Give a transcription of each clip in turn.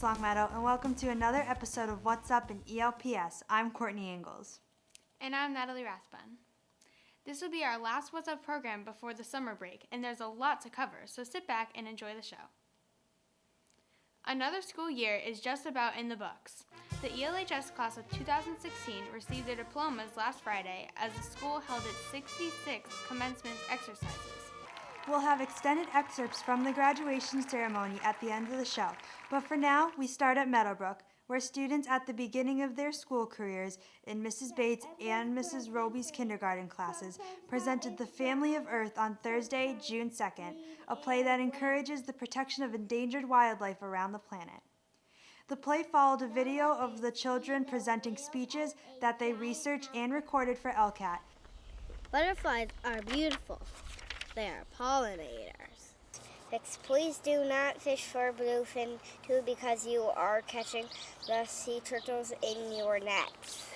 Thanks, Longmeadow, and welcome to another episode of What's Up in ELPS. I'm Courtney Ingalls. And I'm Natalie Rathbun. This will be our last What's Up program before the summer break, and there's a lot to cover, so sit back and enjoy the show. Another school year is just about in the books. The ELHS class of 2016 received their diplomas last Friday as the school held its 66th commencement exercises. We'll have extended excerpts from the graduation ceremony at the end of the show, but for now, we start at Meadowbrook, where students at the beginning of their school careers in Mrs. Bates and Mrs. Roby's kindergarten classes presented The Family of Earth on Thursday, June 2nd, a play that encourages the protection of endangered wildlife around the planet. The play followed a video of the children presenting speeches that they researched and recorded for LCAT. Butterflies are beautiful. They are pollinators. 6. Please do not fish for bluefin tuna because you are catching the sea turtles in your nets.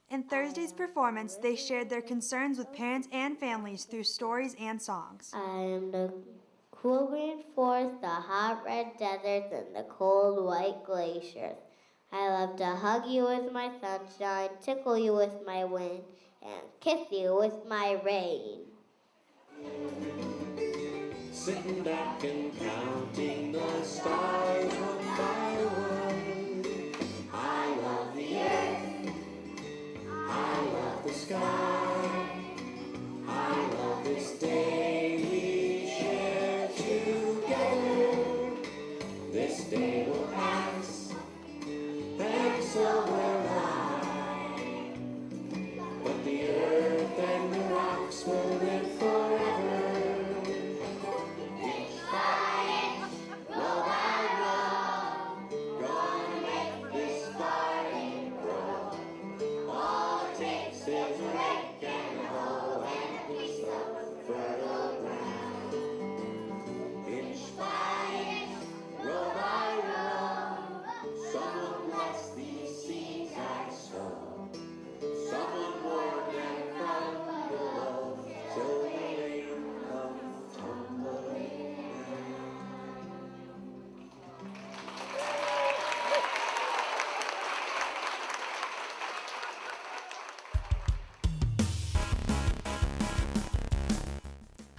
In Thursday's performance, they shared their concerns with parents and families through stories and songs. I am the cool green forest, the hot red deserts, and the cold white glaciers. I love to hug you with my sunshine, tickle you with my wind, and kiss you with my rain. Sitting back and counting the stars one by one. I love the earth, I love the sky, I love this day we share together. This day will pass, and so will I. But the earth and the rocks will live forever.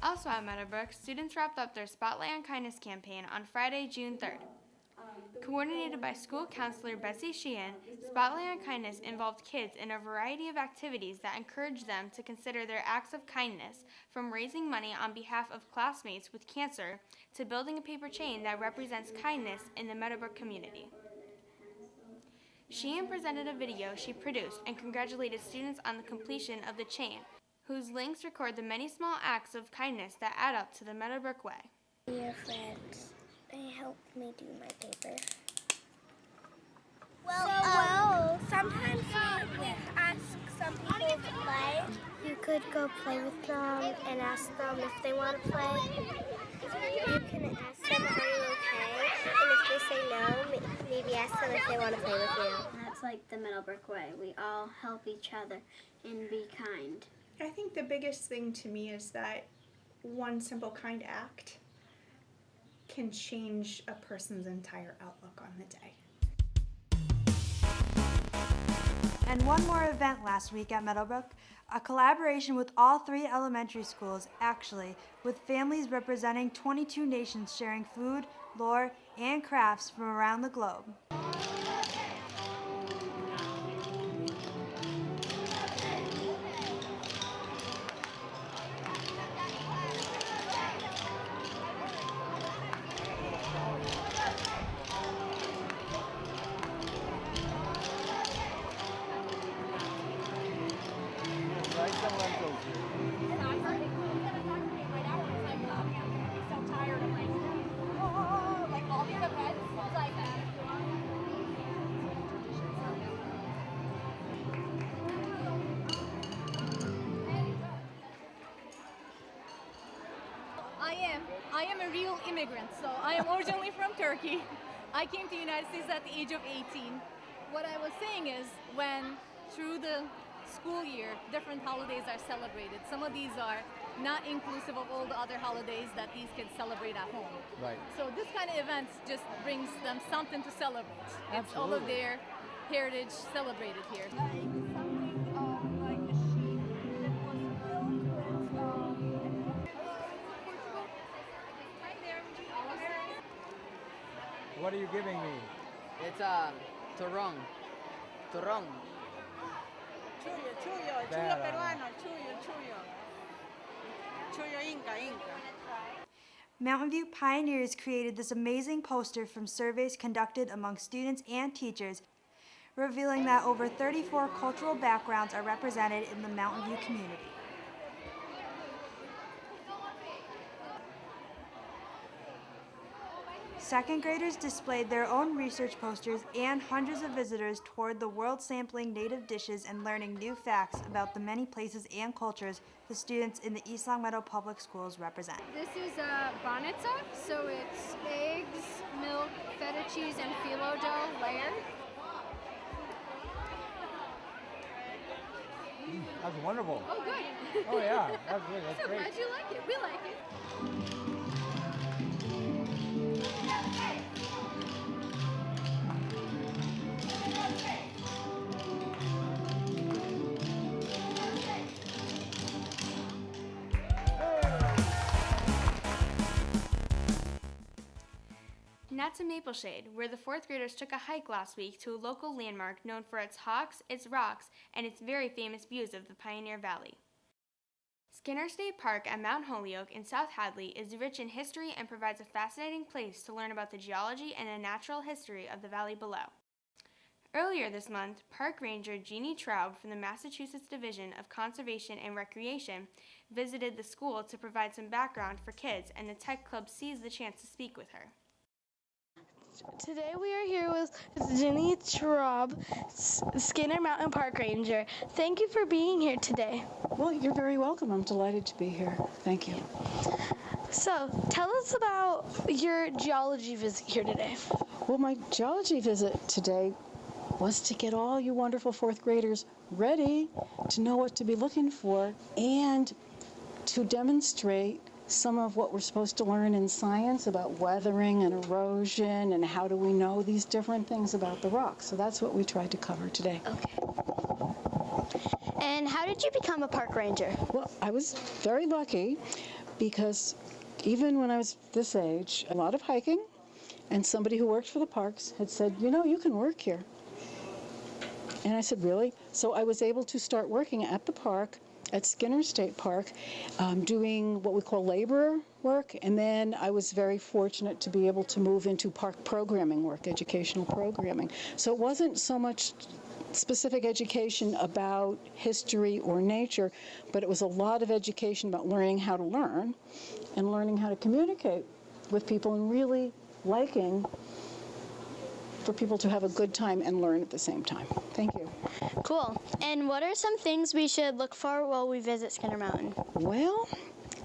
Also at Meadowbrook, students wrapped up their Spotlight on Kindness campaign on Friday, June 3rd. Coordinated by school counselor Betsy Sheehan, Spotlight on Kindness involved kids in a variety of activities that encouraged them to consider their acts of kindness, from raising money on behalf of classmates with cancer to building a paper chain that represents kindness in the Meadowbrook community. Sheehan presented a video she produced and congratulated students on the completion of the chain, whose links record the many small acts of kindness that add up to the Meadowbrook way. Dear friends, they helped me do my paper. Sometimes we ask some people to play. You could go play with them and ask them if they want to play. You can ask them, are you okay? And if they say no, maybe ask them if they want to play with you. That's like the Meadowbrook way. We all help each other and be kind. I think the biggest thing to me is that one simple kind act can change a person's entire outlook on the day. And one more event last week at Meadowbrook, a collaboration with all 3 elementary schools, actually, with families representing 22 nations sharing food, lore, and crafts from around the globe. I am a real immigrant, so I am originally from Turkey. I came to the United States at the age of 18. What I was saying is, when through the school year, different holidays are celebrated. Some of these are not inclusive of all the other holidays that these kids celebrate at home. Right. So this kind of events just brings them something to celebrate. It's all of their heritage celebrated here. What are you giving me? It's turrón. Turrón. Chuyo, el chuyo peruano, el chuyo. Chuyo Inca. Mountain View Pioneers created this amazing poster from surveys conducted among students and teachers, revealing that over 34 cultural backgrounds are represented in the Mountain View community. Second graders displayed their own research posters, and hundreds of visitors toured the world sampling native dishes and learning new facts about the many places and cultures the students in the East Longmeadow Public Schools represent. This is bonitsa, so it's eggs, milk, feta cheese, and phyllo dough layered. That's wonderful. Oh, good. Oh yeah, that's good. That's So great. glad you like it. We like it. Now to Mapleshade, where the fourth graders took a hike last week to a local landmark known for its hawks, its rocks, and its very famous views of the Pioneer Valley. Skinner State Park at Mount Holyoke in South Hadley is rich in history and provides a fascinating place to learn about the geology and the natural history of the valley below. Earlier this month, Park Ranger Jeannie Traub from the Massachusetts Division of Conservation and Recreation visited the school to provide some background for kids, and the Tech Club seized the chance to speak with her. Today we are here with Ginny Traub, Skinner Mountain Park Ranger. Thank you for being here today. Well, you're very welcome. I'm delighted to be here. Thank you. So, tell us about your geology visit here today. Well, my geology visit today was to get all you wonderful fourth graders ready to know what to be looking for and to demonstrate some of what we're supposed to learn in science about weathering and erosion and how do we know these different things about the rocks. So that's what we tried to cover today. Okay. And how did you become a park ranger? Well, I was very lucky because even when I was this age, a lot of hiking, and somebody who worked for the parks had said, you know, you can work here. And I said, really? So I was able to start working at the park, at Skinner State Park, doing what we call laborer work, and then I was very fortunate to be able to move into park programming work, educational programming. So it wasn't so much specific education about history or nature, but it was a lot of education about learning how to learn and learning how to communicate with people and really liking for people to have a good time and learn at the same time. Thank you. Cool. And what are some things we should look for while we visit Skinner Mountain? Well,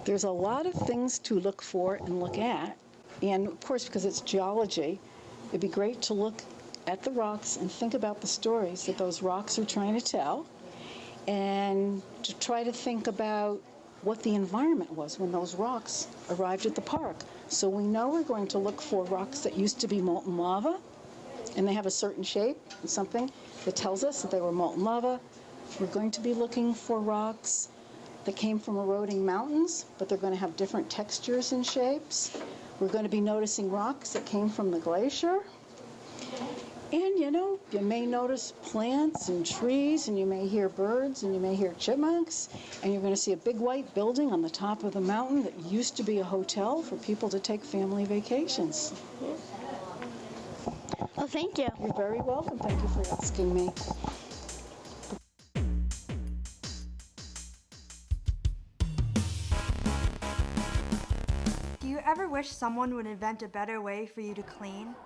there's a lot of things to look for and look at. And of course, because it's geology, it'd be great to look at the rocks and think about the stories that those rocks are trying to tell, and to try to think about what the environment was when those rocks arrived at the park. So we know we're going to look for rocks that used to be molten lava, and they have a certain shape and something that tells us that they were molten lava. We're going to be looking for rocks that came from eroding mountains, but they're going to have different textures and shapes. We're going to be noticing rocks that came from the glacier. And you know, you may notice plants and trees, and you may hear birds, and you may hear chipmunks, and you're going to see a big white building on the top of the mountain that used to be a hotel for people to take family vacations. Well, thank you. You're very welcome. Thank you for asking me. Do you ever wish someone would invent a better way for you to clean?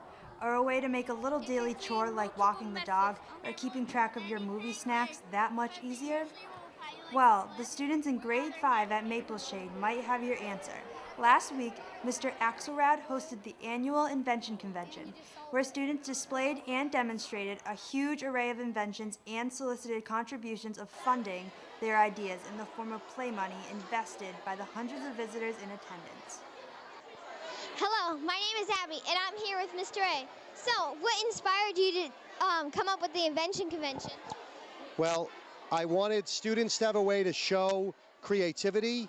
Or a way to make a little daily chore like walking the dog or keeping track of your movie snacks that much easier? Well, the students in grade 5 at Mapleshade might have your answer. Last week, Mr. Axelrad hosted the annual Invention Convention, where students displayed and demonstrated a huge array of inventions and solicited contributions of funding their ideas in the form of play money invested by the hundreds of visitors in attendance. Hello, my name is Abby, and I'm here with Mr. A. So, what inspired you to come up with the Invention Convention? Well, I wanted students to have a way to show creativity.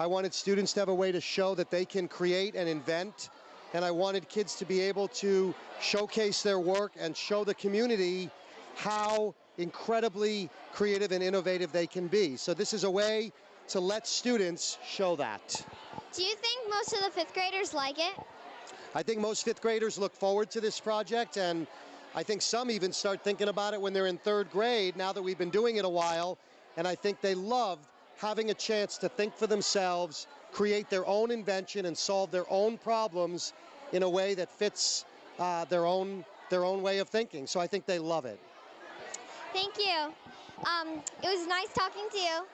I wanted students to have a way to show that they can create and invent. And I wanted kids to be able to showcase their work and show the community how incredibly creative and innovative they can be. So this is a way to let students show that. Do you think most of the fifth graders like it? I think most fifth graders look forward to this project, and I think some even start thinking about it when they're in third grade, now that we've been doing it a while, and I think they love having a chance to think for themselves, create their own invention, and solve their own problems in a way that fits their own way of thinking. So I think they love it. Thank you. It was nice talking to you.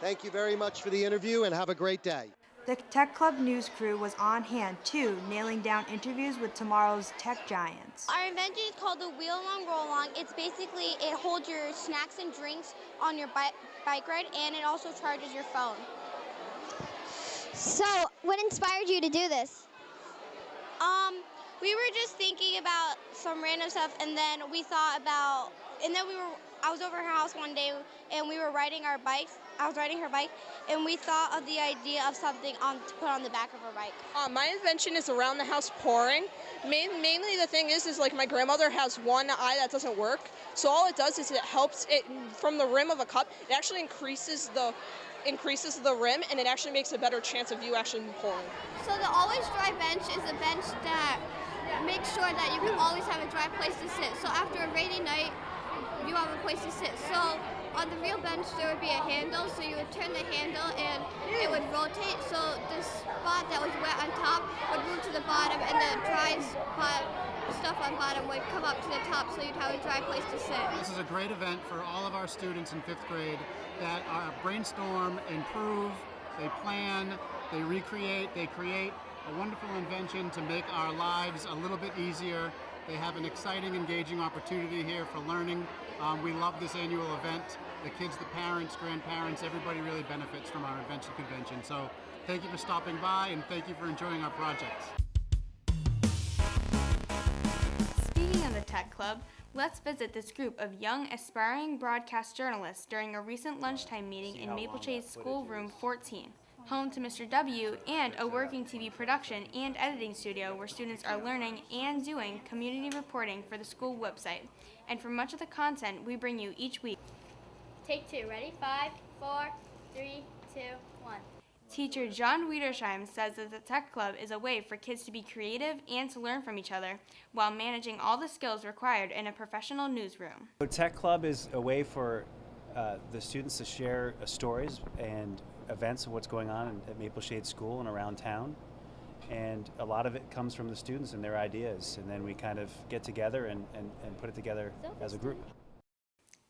Thank you very much for the interview, and have a great day. The Tech Club news crew was on hand, too, nailing down interviews with tomorrow's tech giants. Our invention is called the Wheel Along Roll Along. It's basically, it holds your snacks and drinks on your bike ride, and it also charges your phone. So, what inspired you to do this? We were just thinking about some random stuff, and then we thought about, I was over her house one day, and we were riding our bikes. I was riding her bike, and we thought of the idea of something to put on the back of her bike. My invention is around the house pouring. Mainly the thing is like my grandmother has one eye that doesn't work. So all it does is it helps it from the rim of a cup. It actually increases the rim, and it actually makes a better chance of you actually pouring. So the Always Dry bench is a bench that makes sure that you can always have a dry place to sit. So after a rainy night, you have a place to sit. So on the real bench, there would be a handle, so you would turn the handle and it would rotate, so the spot that was wet on top would move to the bottom, and the dry stuff on bottom would come up to the top, so you'd have a dry place to sit. This is a great event for all of our students in fifth grade that brainstorm, improve, they plan, they recreate, they create a wonderful invention to make our lives a little bit easier. They have an exciting, engaging opportunity here for learning. We love this annual event. The kids, the parents, grandparents, everybody really benefits from our Invention Convention. So thank you for stopping by, and thank you for enjoying our projects. Speaking of the Tech Club, let's visit this group of young, aspiring broadcast journalists during a recent lunchtime meeting in Maple Shade's School Room 14. Home to Mr. W, and a working TV production and editing studio where students are learning and doing community reporting for the school website. And for much of the content we bring you each week. Take two. Ready? 5, 4, 3, 2, 1. Teacher John Wiedersheim says that the Tech Club is a way for kids to be creative and to learn from each other while managing all the skills required in a professional newsroom. The Tech Club is a way for the students to share stories and events of what's going on at Maple Shade School and around town, and a lot of it comes from the students and their ideas, and then we kind of get together and put it together as a group.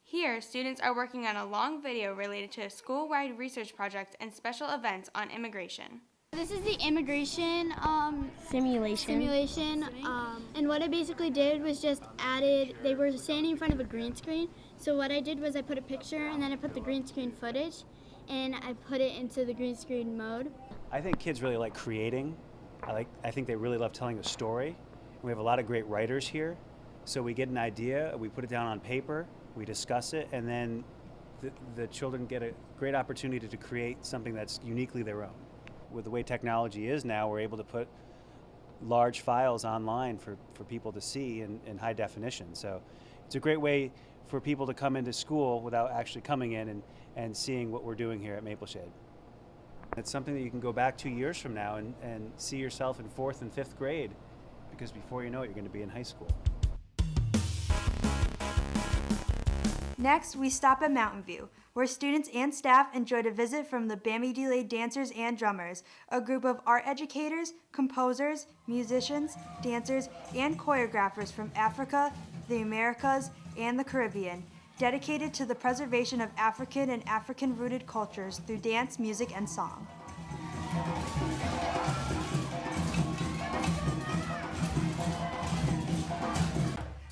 Here, students are working on a long video related to a school-wide research project and special events on immigration. This is the immigration simulation. And what I basically did was just they were standing in front of a green screen, so what I did was I put a picture and then I put the green screen footage and I put it into the green screen mode. I think kids really like creating. I think they really love telling a story. We have a lot of great writers here, so we get an idea, we put it down on paper, we discuss it, and then the children get a great opportunity to create something that's uniquely their own. With the way technology is now, we're able to put large files online for people to see in high definition. So it's a great way for people to come into school without actually coming in and seeing what we're doing here at Maple Shade. It's something that you can go back 2 years from now and see yourself in 4th and 5th grade, because before you know it, you're going to be in high school. Next, we stop at Mountain View, where students and staff enjoyed a visit from the Bambi Delay Dancers and Drummers, a group of art educators, composers, musicians, dancers, and choreographers from Africa, the Americas, and the Caribbean, dedicated to the preservation of African and African-rooted cultures through dance, music, and song.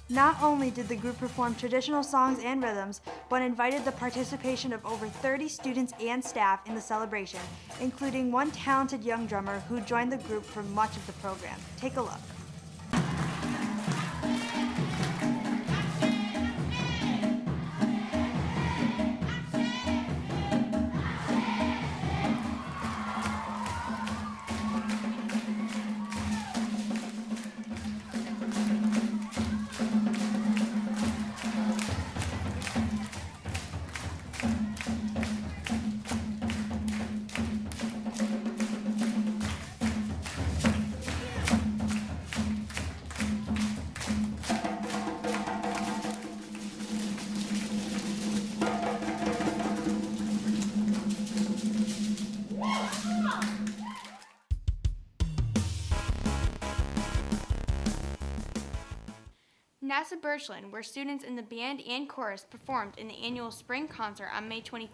Not only did the group perform traditional songs and rhythms, but invited the participation of over 30 students and staff in the celebration, including one talented young drummer who joined the group for much of the program. Take a look. NASA Birchland, where students in the band and chorus performed in the annual spring concert on May 25th.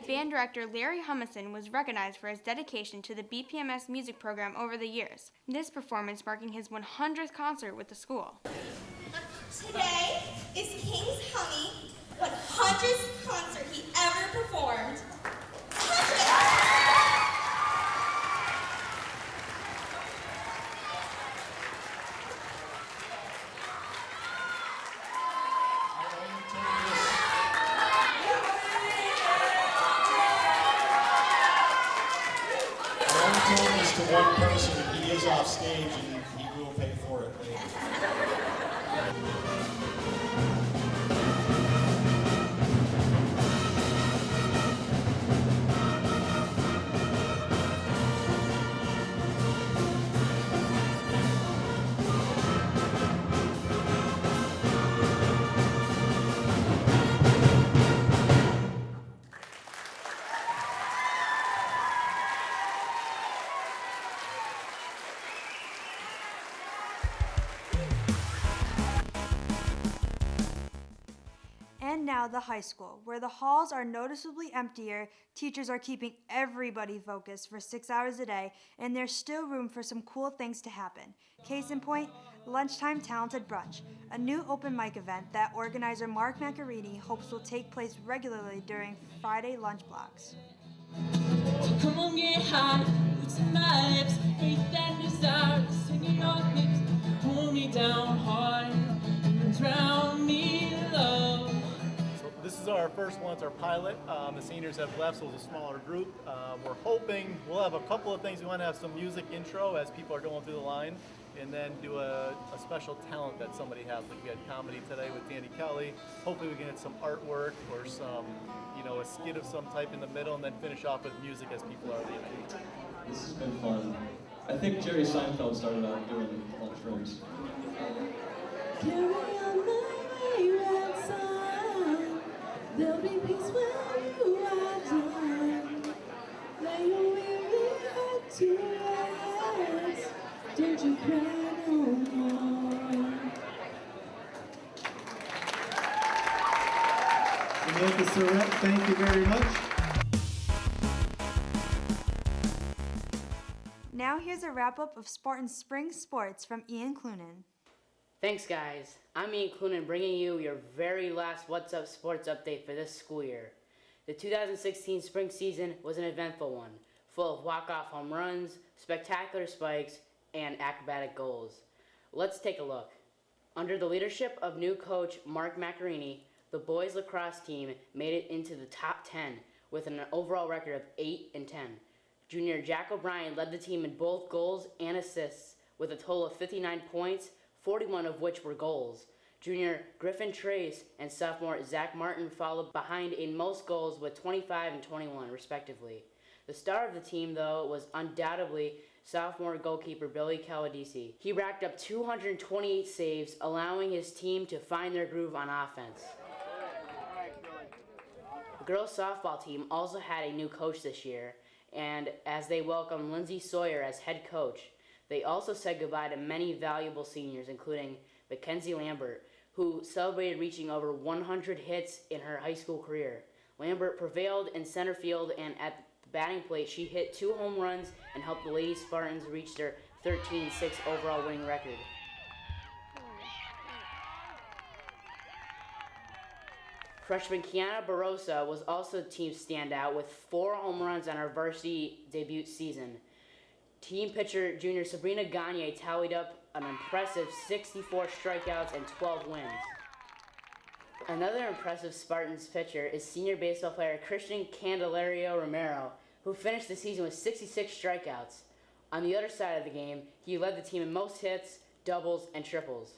Band director Larry Humison was recognized for his dedication to the BPMS music program over the years. This performance marking his 100th concert with the school. Today is King's Hummy 100th concert he ever performed. To one person, he is off stage and he will pay for it later. And now the high school, where the halls are noticeably emptier, teachers are keeping everybody focused for 6 hours a day, and there's still room for some cool things to happen. Case in point, Lunchtime Talented Brunch, a new open mic event that organizer Mark Macarini hopes will take place regularly during Friday lunch blocks. Come on, get high, roots and vibes, faith and desire, singing your lips, hold me down hard, and drown me in love. So this is our first one, it's our pilot. The seniors have left, so it's a smaller group. We're hoping we'll have a couple of things. We want to have some music intro as people are going through the line, and then do a special talent that somebody has. Like we had comedy today with Danny Kelly. Hopefully we can get some artwork or some, a skit of some type in the middle, and then finish off with music as people are leaving. This has been fun. I think Jerry Seinfeld started out doing lunchrooms. Carry on my wayward son, there'll be peace when you are done. Lay your weary head to rest, don't you cry no more. Samantha Surratt, thank you very much. Now here's a wrap-up of Spartan Spring Sports from Ian Clunan. Thanks, guys. I'm Ian Clunan, bringing you your very last What's Up Sports update for this school year. The 2016 spring season was an eventful one, full of walk-off home runs, spectacular spikes, and acrobatic goals. Let's take a look. Under the leadership of new coach Mark Macarini, the boys lacrosse team made it into the top 10 with an overall record of 8-10. Junior Jack O'Brien led the team in both goals and assists with a total of 59 points, 41 of which were goals. Junior Griffin Trace and sophomore Zach Martin followed behind in most goals with 25 and 21, respectively. The star of the team, though, was undoubtedly sophomore goalkeeper Billy Caladisi. He racked up 228 saves, allowing his team to find their groove on offense. The girls' softball team also had a new coach this year, and as they welcomed Lindsay Sawyer as head coach, they also said goodbye to many valuable seniors, including Mackenzie Lambert, who celebrated reaching over 100 hits in her high school career. Lambert prevailed in center field, and at the batting plate, she hit 2 home runs and helped the Lady Spartans reach their 13-6 overall winning record. Freshman Kiana Barosa was also the team's standout with 4 home runs on her varsity debut season. Team pitcher junior Sabrina Gagne tallied up an impressive 64 strikeouts and 12 wins. Another impressive Spartans pitcher is senior baseball player Christian Candelario Romero, who finished the season with 66 strikeouts. On the other side of the game, he led the team in most hits, doubles, and triples.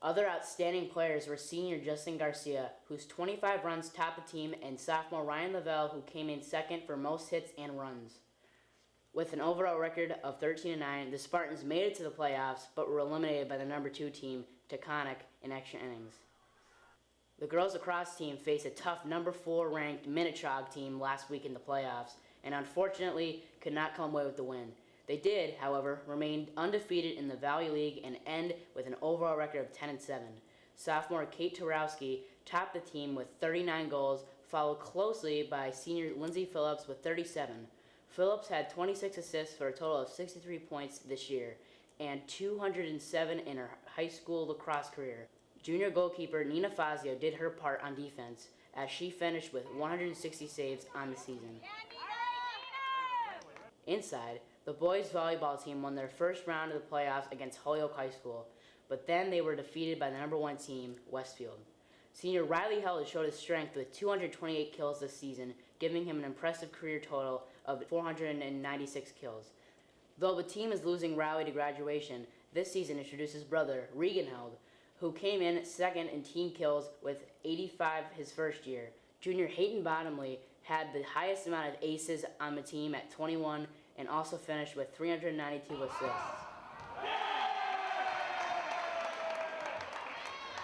Other outstanding players were senior Justin Garcia, whose 25 runs topped the team, and sophomore Ryan Lavelle, who came in second for most hits and runs. With an overall record of 13-9, the Spartans made it to the playoffs, but were eliminated by the number 2 team, Taconic, in extra innings. The girls lacrosse team faced a tough number 4 ranked Minnetrog team last week in the playoffs, and unfortunately could not come away with the win. They did, however, remain undefeated in the Valley League and end with an overall record of 10-7. Sophomore Kate Tarowski topped the team with 39 goals, followed closely by senior Lindsay Phillips with 37. Phillips had 26 assists for a total of 63 points this year and 207 in her high school lacrosse career. Junior goalkeeper Nina Fazio did her part on defense as she finished with 160 saves on the season. Inside, the boys volleyball team won their first round of the playoffs against Holyoke High School, but then they were defeated by the number 1 team, Westfield. Senior Riley Held showed his strength with 228 kills this season, giving him an impressive career total of 496 kills. Though the team is losing Riley to graduation, this season introduced his brother, Regan Held, who came in second in team kills with 85 his first year. Junior Hayden Bottomley had the highest amount of aces on the team at 21 and also finished with 392 assists.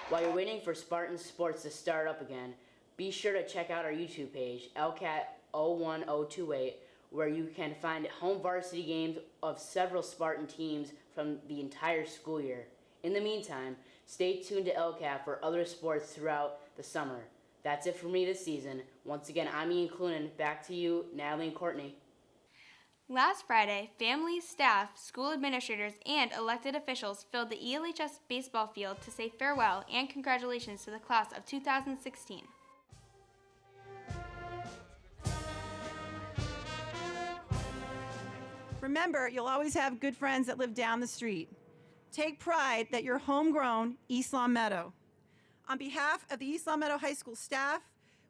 While you're waiting for Spartan Sports to start up again, be sure to check out our YouTube page, LCAT01028, where you can find home varsity games of several Spartan teams from the entire school year. In the meantime, stay tuned to LCAT for other sports throughout the summer. That's it for me this season. Once again, I'm Ian Clunan. Back to you, Natalie and Courtney. Last Friday, families, staff, school administrators, and elected officials filled the ELHS baseball field to say farewell and congratulations to the class of 2016. Remember, you'll always have good friends that live down the street. Take pride that you're homegrown East Long Meadow. On behalf of the East Long Meadow High School staff,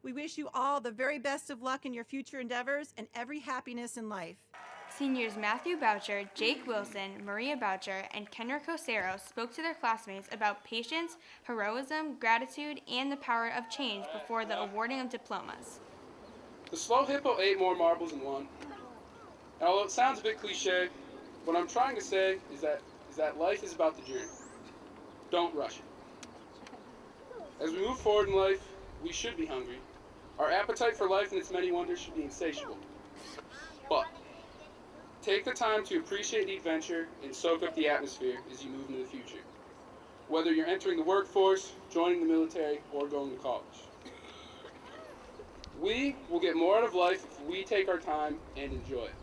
we wish you all the very best of luck in your future endeavors and every happiness in life. Seniors Matthew Boucher, Jake Wilson, Maria Boucher, and Kendra Cosero spoke to their classmates about patience, heroism, gratitude, and the power of change before the awarding of diplomas. The slow hippo ate more marbles than one. And although it sounds a bit cliche, what I'm trying to say is that life is about the journey. Don't rush it. As we move forward in life, we should be hungry. Our appetite for life and its many wonders should be insatiable. But take the time to appreciate the adventure and soak up the atmosphere as you move into the future. Whether you're entering the workforce, joining the military, or going to college. We will get more out of life if we take our time and enjoy it.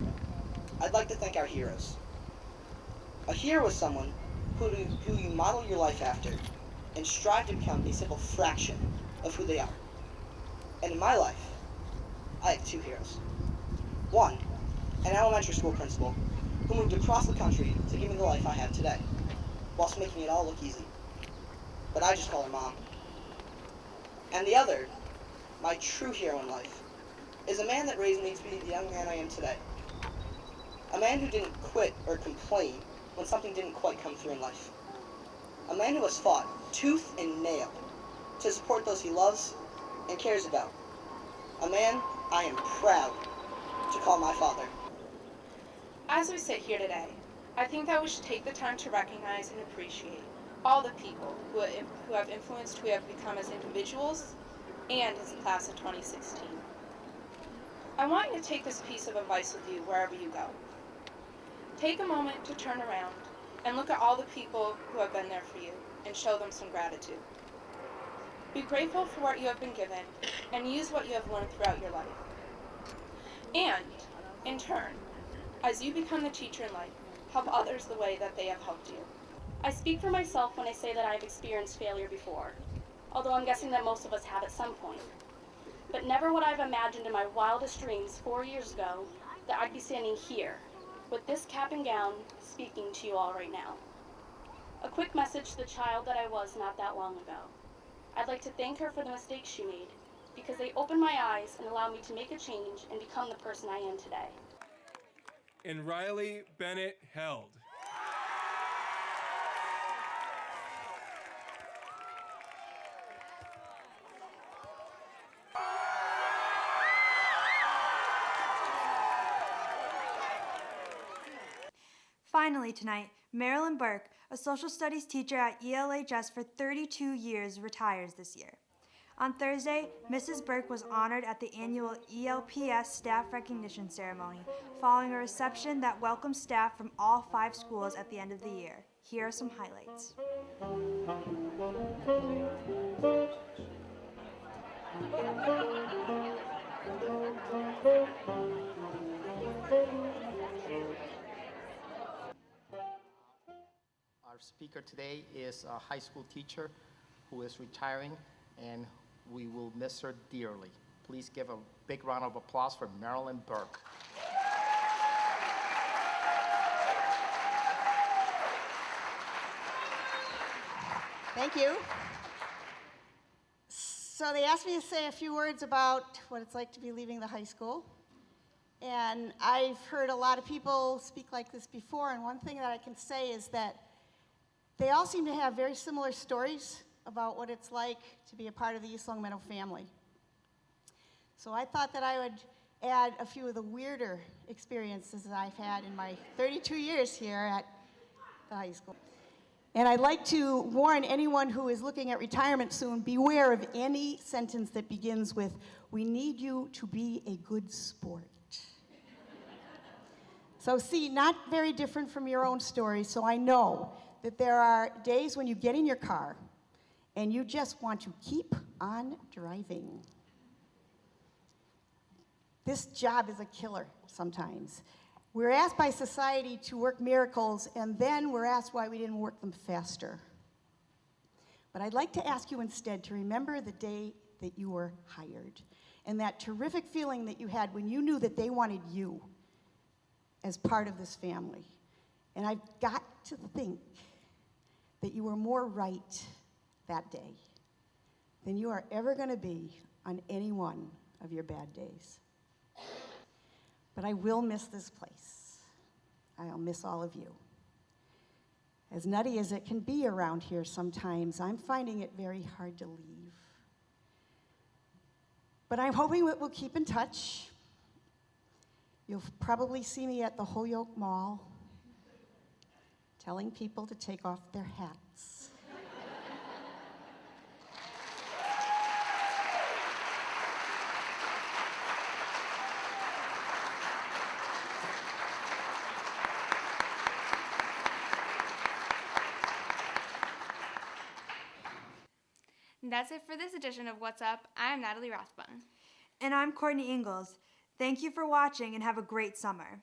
I'd like to thank our heroes. A hero is someone who you model your life after and strive to become a simple fraction of who they are. And in my life, I have 2 heroes. One, an elementary school principal who moved across the country to give me the life I have today, whilst making it all look easy. But I just call her Mom. And the other, my true hero in life, is a man that raised me to be the young man I am today. A man who didn't quit or complain when something didn't quite come through in life. A man who has fought tooth and nail to support those he loves and cares about. A man I am proud to call my father. As we sit here today, I think that we should take the time to recognize and appreciate all the people who have influenced who we have become as individuals and as a class of 2016. I want you to take this piece of advice with you wherever you go. Take a moment to turn around and look at all the people who have been there for you and show them some gratitude. Be grateful for what you have been given and use what you have learned throughout your life. And, in turn, as you become the teacher in life, help others the way that they have helped you. I speak for myself when I say that I have experienced failure before, although I'm guessing that most of us have at some point. But never would I have imagined in my wildest dreams 4 years ago that I'd be standing here, with this cap and gown, speaking to you all right now. A quick message to the child that I was not that long ago. I'd like to thank her for the mistakes she made, because they opened my eyes and allowed me to make a change and become the person I am today. And Riley Bennett Held. Finally tonight, Marilyn Burke, a social studies teacher at ELHS for 32 years, retires this year. On Thursday, Mrs. Burke was honored at the annual ELPS staff recognition ceremony, following a reception that welcomed staff from all 5 schools at the end of the year. Here are some highlights. Our speaker today is a high school teacher who is retiring, and we will miss her dearly. Please give a big round of applause for Marilyn Burke. Thank you. So they asked me to say a few words about what it's like to be leaving the high school. And I've heard a lot of people speak like this before, and one thing that I can say is that they all seem to have very similar stories about what it's like to be a part of the East Long Meadow family. So I thought that I would add a few of the weirder experiences that I've had in my 32 years here at the high school. And I'd like to warn anyone who is looking at retirement soon, beware of any sentence that begins with, "We need you to be a good sport." So see, not very different from your own story, so I know that there are days when you get in your car and you just want to keep on driving. This job is a killer sometimes. We're asked by society to work miracles, and then we're asked why we didn't work them faster. But I'd like to ask you instead to remember the day that you were hired and that terrific feeling that you had when you knew that they wanted you as part of this family. And I've got to think that you were more right that day than you are ever going to be on any one of your bad days. But I will miss this place. I'll miss all of you. As nutty as it can be around here sometimes, I'm finding it very hard to leave. But I'm hoping that we'll keep in touch. You'll probably see me at the Holyoke Mall telling people to take off their hats. And that's it for this edition of What's Up. I'm Natalie Rothbun. And I'm Courtney Ingalls. Thank you for watching and have a great summer.